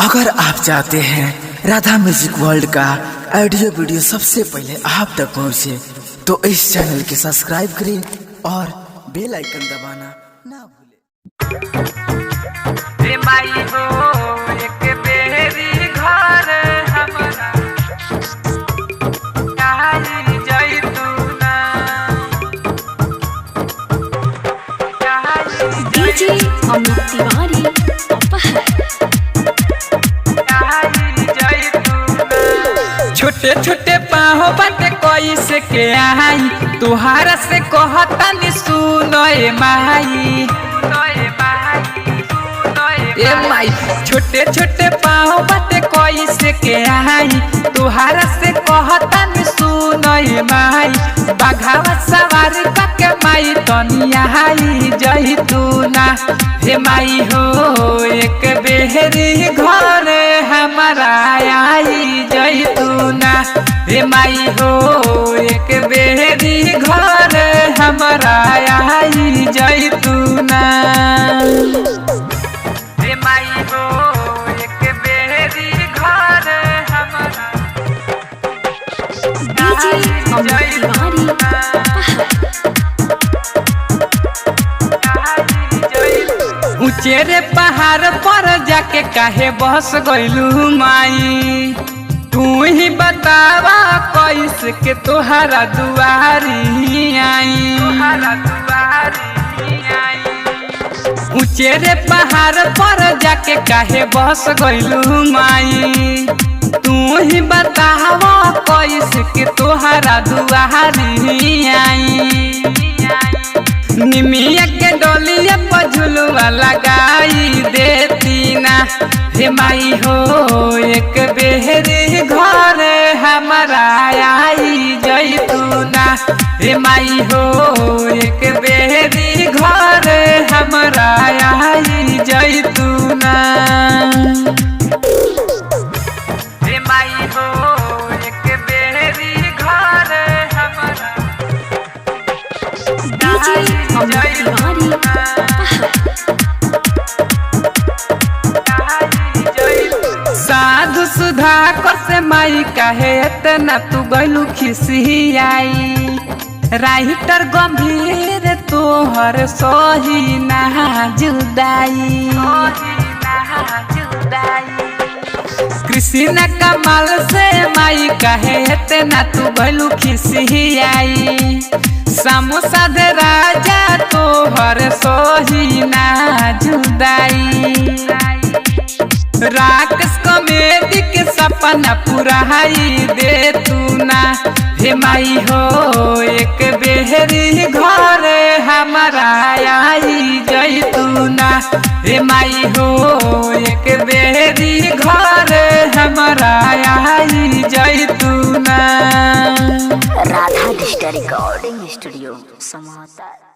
अगर आप चाहते हैं राधा म्यूजिक वर्ल्ड का ऑडियो वीडियो सबसे पहले आप तक पहुंचे, तो इस चैनल के सब्सक्राइब करें और बेल आइकन दबाना ना भूलें। डीजे अमित तिवारी अपहर। छोटे छोटे पाहो बाटे कोई से के आई, तुहारा से कहता नि सुनो ए माई। ए माई छोटे छोटे पाहो बाटे कोई से के आई, तुहारा से कहता नि सुनो ए माई। बाघावा सवारी के माई तनिया आई जही तू ना। हे माई हो एक बेहरी घर हमारा आई जही तू ना। हे माई हो एक बेहरी घर हमारा आई जही तू ना। हे माई हो एक बेहरी घर हमारा डीजे अमित तिवारी अपहर। ऊंचे पहाड़ पर जाके काहे बस गइलू माई। तू ही बतावा कैसे के तोहरा दुआरी आई। ऊंचे पहाड़ पर जाके काहे बस गइलू माई। तू ही बतावा कैसे के तोहरा दुआरी आई। निमिया के डोलिया पर झुलुआ लगाई देती ना। हे माई हो एक बेहरी घर हमारा आई जई तू ना। हे माई हो एक बेहरी घर हमारा आई जई तू ना। हे माई हो एक बेहरी घर हमारा डीजे अमित तिवारी अपहर। साधु सुधा कर से माई काहे इतना तू गइलू खिसियाई। राइटर गंभीर तोहर सही ना जुदाई। कृष्ण कमाल से माई काहे इतना तू गइलू खिसियाई। समोसा दे राजा तोहर सही ना जुदाई। राकेश कॉमेडी के सपना पूरा ही दे तू ना। हे माई हो एक बेहरी घर हमारा आई जई तू ना। हे माई हो एक बेहरी घर हमारा आई जई तू ना। Radha digital recording studio समाता।